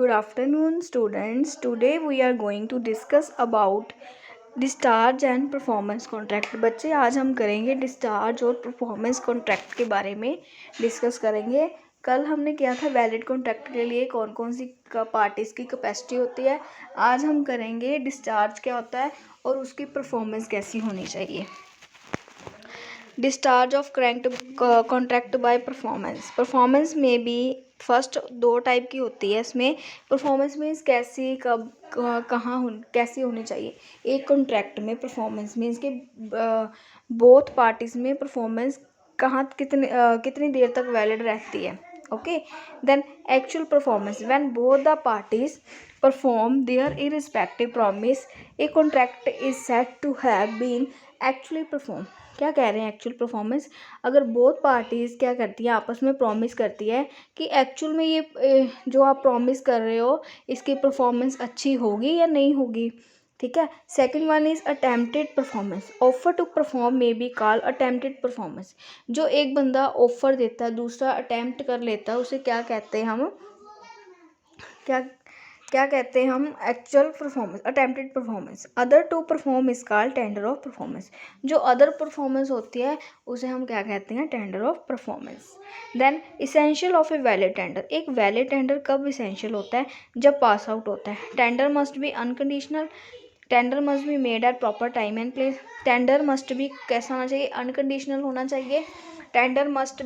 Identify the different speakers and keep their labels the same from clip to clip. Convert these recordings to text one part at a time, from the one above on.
Speaker 1: Good afternoon, students. Today we are going to discuss about discharge and performance contract. बच्चे, आज हम करेंगे discharge और परफॉर्मेंस कॉन्ट्रैक्ट के बारे में डिस्कस करेंगे। कल हमने किया था वैलिड कॉन्ट्रैक्ट के लिए कौन कौन सी पार्टीज़ की कैपेसिटी होती है। आज हम करेंगे डिस्चार्ज क्या होता है और उसकी परफॉर्मेंस कैसी होनी चाहिए। Discharge of contract bye performance में भी फर्स्ट दो टाइप की होती है। इसमें परफॉर्मेंस मीन्स कैसी, कब, कैसी होनी चाहिए। एक कॉन्ट्रैक्ट में परफॉर्मेंस मीन्स के बोथ पार्टीज में परफॉर्मेंस कितनी देर तक वैलिड रहती है। Okay, then actual performance when both the parties perform their irrespective promise a contract is said to have been actually perform. क्या कह रहे हैं एक्चुअल परफॉर्मेंस? अगर बोथ पार्टीज़ क्या करती है, आपस में प्रॉमिस करती है कि एक्चुअल में ये जो आप प्रॉमिस कर रहे हो इसकी परफॉर्मेंस अच्छी होगी या नहीं होगी। ठीक है। Second one is attempted performance. Offer to perform may be call attempted performance. जो एक बंदा ऑफर देता है, दूसरा अटेम्प्ट कर लेता है, उसे क्या कहते हैं हम? क्या कहते हैं हम? Actual performance, attempted performance. Other to perform is called tender of performance. जो अदर परफॉर्मेंस होती है उसे हम क्या कहते हैं? Tender of performance. Then essential of a valid tender. एक वैलिड टेंडर कब इसेंशियल होता है? जब पास आउट होता है। Tender must be unconditional. Tender must be made at proper time and place. Tender must be कैसा होना चाहिए? अनकंडीशनल होना चाहिए। Tender must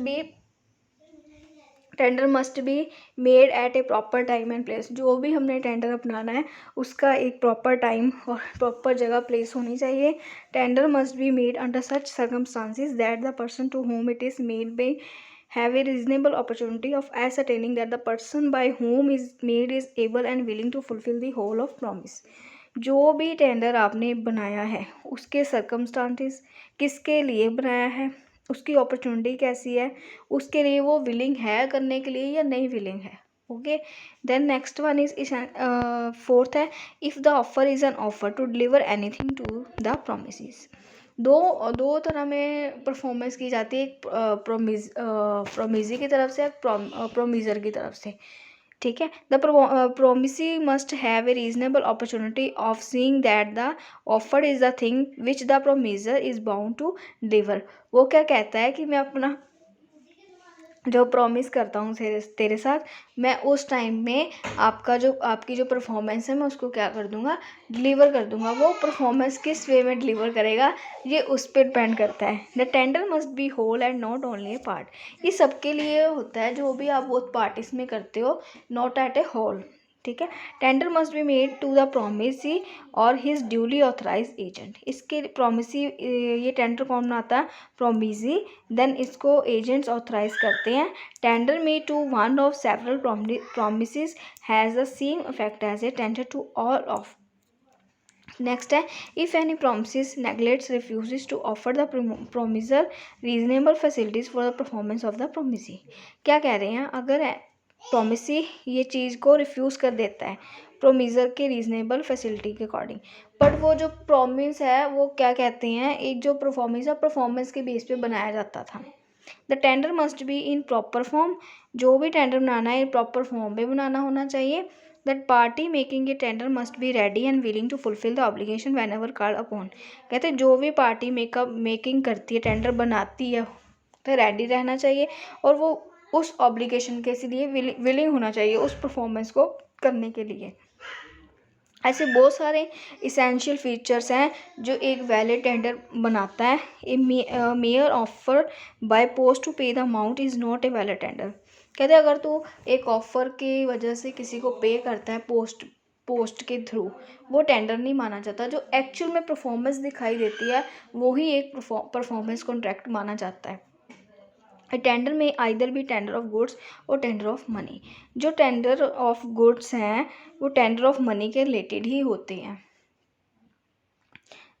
Speaker 1: be made at a proper time and place. जो भी हमने टेंडर अपनाना है उसका एक प्रॉपर टाइम और प्रॉपर जगह प्लेस होनी चाहिए। Tender must be made under such circumstances that the person to whom it is made by have a reasonable opportunity of ascertaining that the person by whom is made is able and willing to fulfill the whole of promise। जो भी tender आपने बनाया है उसके circumstances, किसके लिए बनाया है, उसकी अपॉर्चुनिटी कैसी है, उसके लिए वो विलिंग है करने के लिए या नहीं विलिंग है। Okay, then next one is fourth है, if the offer is an offer to deliver anything to the promise. दो तरह में परफॉर्मेंस की जाती है, एक प्रोमिजी की तरफ से, प्रोमिजर की तरफ से। ठीक है। The promisee must have a reasonable opportunity of seeing that the offered is the thing which the promisor is bound to deliver. वो क्या कहता है कि मैं अपना जो प्रॉमिस करता हूँ तेरे साथ, मैं उस टाइम में आपकी जो परफॉर्मेंस है मैं उसको क्या कर दूँगा? डिलीवर कर दूँगा। वो परफॉर्मेंस किस वे में डिलीवर करेगा ये उस पर डिपेंड करता है। The tender must be whole and not only a part. ये सबके लिए होता है, जो भी आप बोथ पार्टीज में करते हो, नॉट एट ए होल। ठीक है। Tender must be made to the promisee और हिज ड्यूली ऑथराइज एजेंट। इसके प्रोमिसी, ये टेंडर कौन बनाता है? प्रोमिसी। देन इसको एजेंट्स ऑथराइज करते हैं। Tender made to one of several promisees has the same effect as a tender to all of. Next है, if any promise neglects refuses to offer the promisor reasonable facilities for the performance of the promisee. क्या कह रहे हैं? अगर promisee ये चीज़ को refuse कर देता है प्रोमिसर के रीजनेबल फैसिलिटी के अकॉर्डिंग, बट वो जो प्रॉमिस है वो क्या कहते हैं, एक जो परफॉर्मेंस है परफॉर्मेंस के बेस पे बनाया जाता था। The tender must be in proper form. जो भी टेंडर बनाना है प्रॉपर फॉर्म में बनाना होना चाहिए। That party making a tender must be ready and willing to fulfil the obligation whenever called upon. कहते हैं जो भी पार्टी मेकिंग करती है, टेंडर बनाती है, तो रेडी रहना चाहिए और वो उस ऑब्लिगेशन के लिए विलिंग होना चाहिए उस परफॉर्मेंस को करने के लिए। ऐसे बहुत सारे इसेंशियल फीचर्स हैं जो एक वैलिड टेंडर बनाता है। A mere offer by post to pay the amount is not a valid tender. कहते हैं अगर तू एक ऑफर की वजह से किसी को पे करता है पोस्ट के थ्रू, वो टेंडर नहीं माना जाता। जो एक्चुअल में परफॉर्मेंस दिखाई देती है वो ही एक परफॉर्मेंस कॉन्ट्रैक्ट माना जाता है। टेंडर में आइदर भी टेंडर ऑफ गुड्स और टेंडर ऑफ मनी। जो टेंडर ऑफ गुड्स हैं वो टेंडर ऑफ मनी के रिलेटेड ही होते हैं।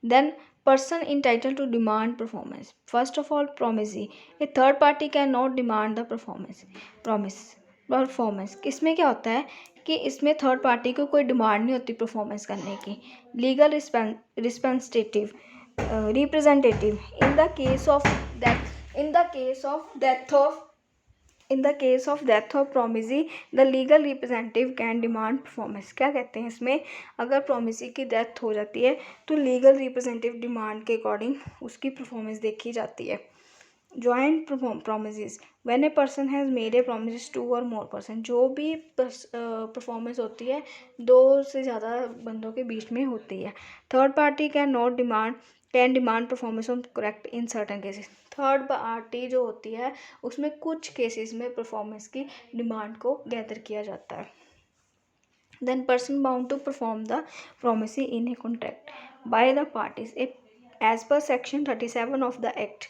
Speaker 1: Then person entitled to demand performance. First of all promisee. A third party can not demand the performance. इसमें क्या होता है कि इसमें थर्ड पार्टी को कोई डिमांड नहीं होती परफॉर्मेंस करने की। Legal representative in the case of death of in the case of death of promisee the legal representative can demand performance. क्या कहते हैं इसमें, अगर प्रोमिसी की डेथ हो जाती है तो लीगल रिप्रेजेंटेटिव डिमांड के अकॉर्डिंग उसकी परफॉर्मेंस देखी जाती है। Joint promise, when a person has made a promise two or more person, जो भी परफॉर्मेंस होती है दो से ज़्यादा बंदों के बीच में होती है। Third party can demand performance on correct in certain cases. Third party जो होती है उसमें कुछ केसेस में परफॉर्मेंस की डिमांड को गैदर किया जाता है। Then person bound to perform the promise in a contract by the parties as per section 37 of the act.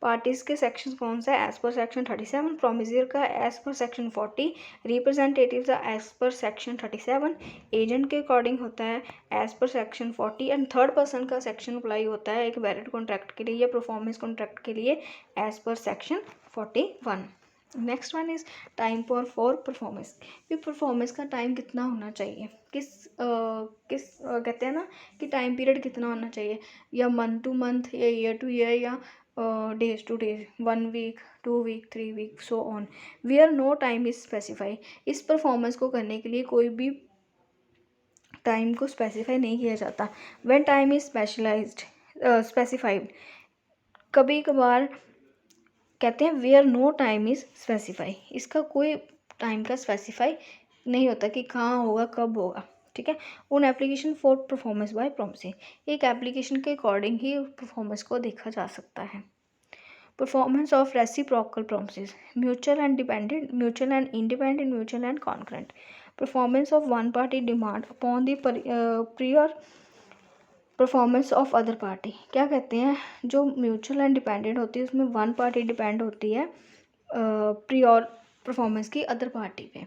Speaker 1: Parties के सेक्शन कौन सा है, एज पर सेक्शन 37, प्रोमिसर का एज पर सेक्शन 40, रिप्रेजेंटेटिव का एज पर सेक्शन 37, एजेंट के according होता है as per section 40 and third person का सेक्शन अप्लाई होता है एक वैलिड कॉन्ट्रैक्ट के लिए या परफॉर्मेंस कॉन्ट्रैक्ट के लिए as per section 41। Next one is time for performance. कि परफॉर्मेंस का टाइम कितना होना चाहिए, कहते हैं ना कि टाइम पीरियड कितना होना चाहिए, या मंथ टू मंथ या ईयर टू ईयर या days to days, 1 week 2 week 3 week so on, where no time is specify. इस परफॉर्मेंस को करने के लिए कोई भी टाइम को स्पेसिफाई नहीं किया जाता। व्हेन टाइम इज स्पेसिफाइड, कभी कभार कहते हैं where no time is specify, इसका कोई टाइम का स्पेसिफाई नहीं होता कि कहाँ होगा कब होगा। ठीक है, उन application for performance by promising, एक एप्लीकेशन के अकॉर्डिंग ही परफॉर्मेंस को देखा जा सकता है। Performance of reciprocal promises, mutual and independent, mutual and concurrent. Performance of one party demand upon the prior performance of other party. क्या कहते हैं, जो म्यूचुअल एंड डिपेंडेंट होती है उसमें वन पार्टी डिपेंड होती है प्रियर परफॉर्मेंस की अदर पार्टी पे।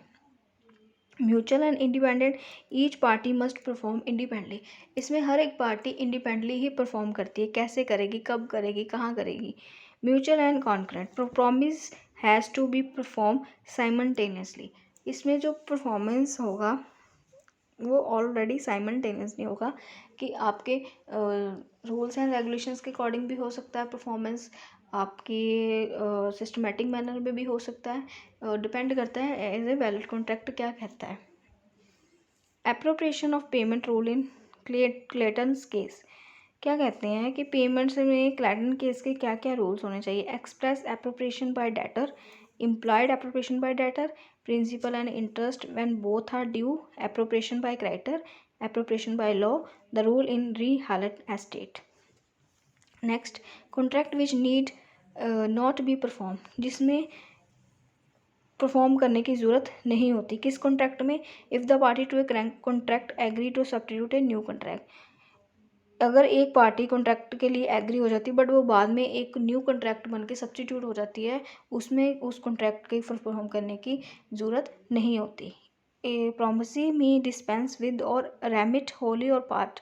Speaker 1: Mutual and independent, each party must perform independently, इसमें हर एक पार्टी इंडिपेंडेंटली ही परफॉर्म करती है, कैसे करेगी, कब करेगी, कहाँ करेगी। Mutual and concurrent, promise has to be perform simultaneously, इसमें जो परफॉर्मेंस होगा वो ऑलरेडी साइमल्टेनियस नहीं होगा कि आपके रूल्स एंड रेगुलेशंस के अकॉर्डिंग भी हो सकता है परफॉर्मेंस, आपके सिस्टमेटिक मैनर में भी हो सकता है, डिपेंड करता है एज ए वैलिड कॉन्ट्रैक्ट क्या कहता है। Appropriation of payment rule in Clayton's case, क्या कहते हैं कि पेमेंट्स में क्लेटन केस के क्या क्या रूल्स होने चाहिए। Express appropriation bye debtor, implied appropriation by debtor, principal and interest when both are due, appropriation by creditor, appropriation by law, the rule in rehaled estate. Next, contract which need not be performed, जिसमें perform करने की ज़रूरत नहीं होती। किस contract में, if the party to a contract agree to substitute a new contract, अगर एक पार्टी कॉन्ट्रैक्ट के लिए एग्री हो जाती है बट वो बाद में एक न्यू कॉन्ट्रैक्ट बन के सब्स्टिट्यूट हो जाती है, उसमें उस कॉन्ट्रैक्ट की परफॉर्म करने की ज़रूरत नहीं होती। ए प्रोमिसी में डिस्पेंस विद और रेमिट होली और part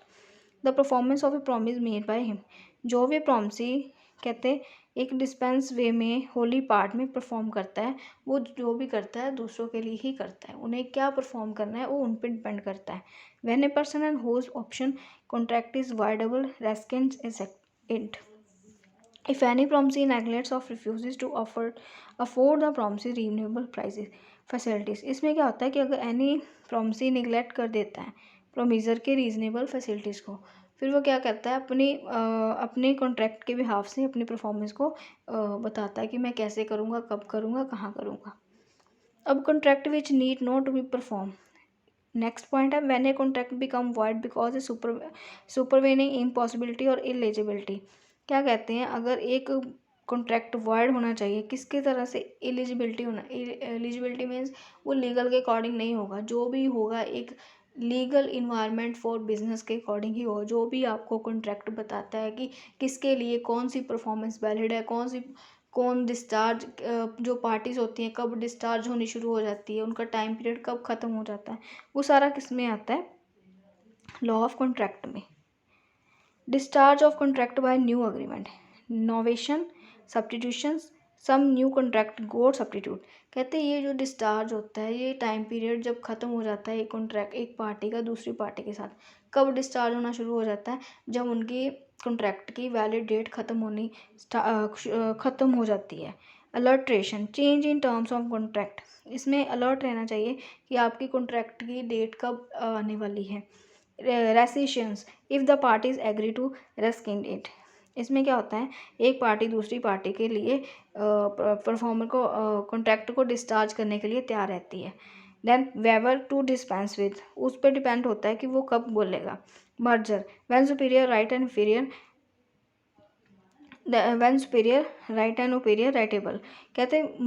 Speaker 1: the performance of A promise made by him, जो भी प्रोमिसी कहते एक डिस्पेंस वे में होली पार्ट में परफॉर्म करता है, वो जो भी करता है दूसरों के लिए ही करता है, उन्हें क्या परफॉर्म करना है वो उन पर डिपेंड करता है। When a person and whose option contract is voidable, rescinds is it. If any promisee neglects or refuses to afford the promisee reasonable prices facilities, इसमें क्या होता है कि अगर एनी promisee निगलेक्ट कर देता है प्रोमिसर के रीजनेबल फैसिलिटीज़ को, फिर वो क्या करता है अपने कॉन्ट्रैक्ट के बिहाफ से अपनी परफॉर्मेंस को बताता है कि मैं कैसे करूँगा, कब करूँगा, कहाँ करूँगा। अब contract which need not to be perform, next point है when a contract become void because a supervening impossibility और इलिजिबिलिटी। क्या कहते हैं, अगर एक कॉन्ट्रैक्ट वॉइड होना चाहिए किसकी तरह से, एलिजिबिलिटी होना, एलिजिबिलिटी मीन्स वो लीगल के अकॉर्डिंग नहीं होगा, जो भी होगा एक लीगल इन्वायरमेंट फॉर बिजनेस के अकॉर्डिंग ही होगा। जो भी आपको कॉन्ट्रैक्ट बताता है कि किसके लिए कौन सी परफॉर्मेंस वैलिड है, कौन डिस्चार्ज, जो पार्टीज़ होती हैं कब डिस्चार्ज होनी शुरू हो जाती है, उनका टाइम पीरियड कब ख़त्म हो जाता है, वो सारा किस में आता है, लॉ ऑफ कॉन्ट्रैक्ट में। Discharge of contract by new agreement, novation, substitution, some new contract got substitute. कहते हैं ये जो डिस्चार्ज होता है ये टाइम पीरियड जब ख़त्म हो जाता है एक कॉन्ट्रैक्ट एक पार्टी का दूसरी पार्टी के साथ, कब डिस्चार्ज होना शुरू हो जाता है, जब उनकी कॉन्ट्रैक्ट की वैलिड डेट ख़त्म हो जाती है। Alteration, change in terms of contract, इसमें अलर्ट रहना चाहिए कि आपकी कॉन्ट्रैक्ट की डेट कब आने वाली है। Rescissions, if the parties agree to rescind it, इसमें क्या होता है, एक पार्टी दूसरी पार्टी के लिए परफॉर्मर को कॉन्ट्रैक्ट को डिस्चार्ज करने के लिए तैयार रहती है। Then waiver to dispense with, उस पर डिपेंड होता है कि वो कब बोलेगा। Merger, when superior right and inferior, when superior right and inferior राइटेबल, कहते हैं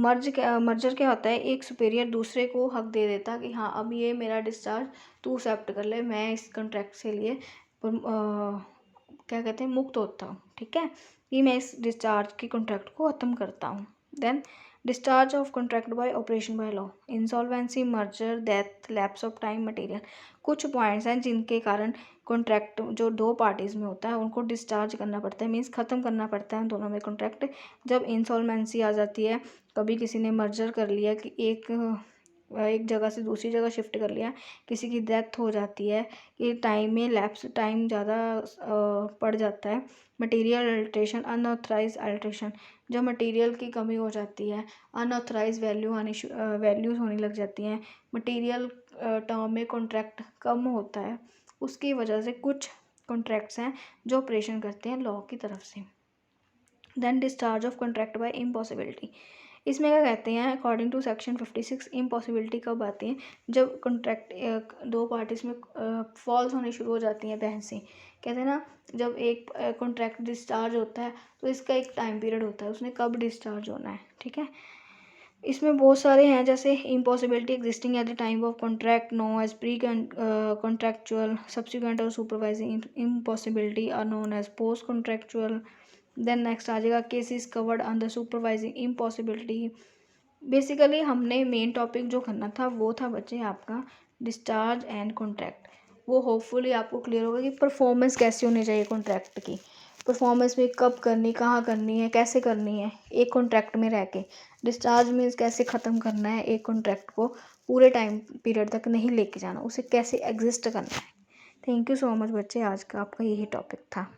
Speaker 1: मर्जर क्या होता है, एक सुपीरियर दूसरे को हक दे देता कि हाँ अब ये मेरा डिस्चार्ज तू एक्सेप्ट कर ले, मैं इस कॉन्ट्रैक्ट से लिए क्या कहते हैं मुक्त होता हूँ, ठीक है, कि मैं इस डिस्चार्ज की कॉन्ट्रैक्ट को ख़त्म करता हूँ। Then discharge of contract by operation by law, insolvency, merger, death, lapse of time, material, कुछ पॉइंट्स हैं जिनके कारण कॉन्ट्रैक्ट जो दो पार्टीज़ में होता है उनको डिस्चार्ज करना पड़ता है, मीन्स ख़त्म करना पड़ता है उन दोनों में कॉन्ट्रैक्ट। जब इंसॉल्वेंसी आ जाती है, कभी किसी ने मर्जर कर लिया कि एक जगह से दूसरी जगह शिफ्ट कर लिया, किसी की डेथ हो जाती है, कि टाइम में लैप्स टाइम ज़्यादा पड़ जाता है। मटेरियल अल्ट्रेशन, अनऑथराइज अल्ट्रेशन, जब मटेरियल की कमी हो जाती है, अनऑथराइज वैल्यूज़ होने लग जाती हैं, मटेरियल टर्म में कॉन्ट्रैक्ट कम होता है, उसकी वजह से कुछ कॉन्ट्रैक्ट्स हैं जो ऑपरेशन करते हैं लॉ की तरफ से। Then discharge of contract by impossibility, इसमें क्या कहते हैं, अकॉर्डिंग टू सेक्शन 56 इम्पॉसिबिलिटी कब आती है, जब कॉन्ट्रैक्ट दो पार्टीज में फॉल्स होनी शुरू हो जाती हैं बहसें, कहते हैं ना, जब एक कॉन्ट्रैक्ट डिस्चार्ज होता है तो इसका एक टाइम पीरियड होता है, उसने कब डिस्चार्ज होना है, ठीक है। इसमें बहुत सारे हैं, जैसे impossibility existing at the time of contract known as pre contractual, subsequent और supervising impossibility are known as post contractual. Then next आ जाएगा cases covered under supervising impossibility. Basically हमने मेन टॉपिक जो करना था वो था बच्चे आपका डिस्चार्ज एंड कॉन्ट्रैक्ट। वो होपफुली आपको क्लियर होगा कि परफॉर्मेंस कैसी होनी चाहिए कॉन्ट्रैक्ट की, परफॉर्मेंस में कब करनी, कहाँ करनी है, कैसे करनी है एक कॉन्ट्रैक्ट में रह के। डिस्चार्ज मीन्स कैसे ख़त्म करना है एक कॉन्ट्रैक्ट को, पूरे टाइम पीरियड तक नहीं लेके जाना, उसे कैसे एग्जिस्ट करना है। थैंक यू सो मच बच्चे, आज का आपका यही टॉपिक था।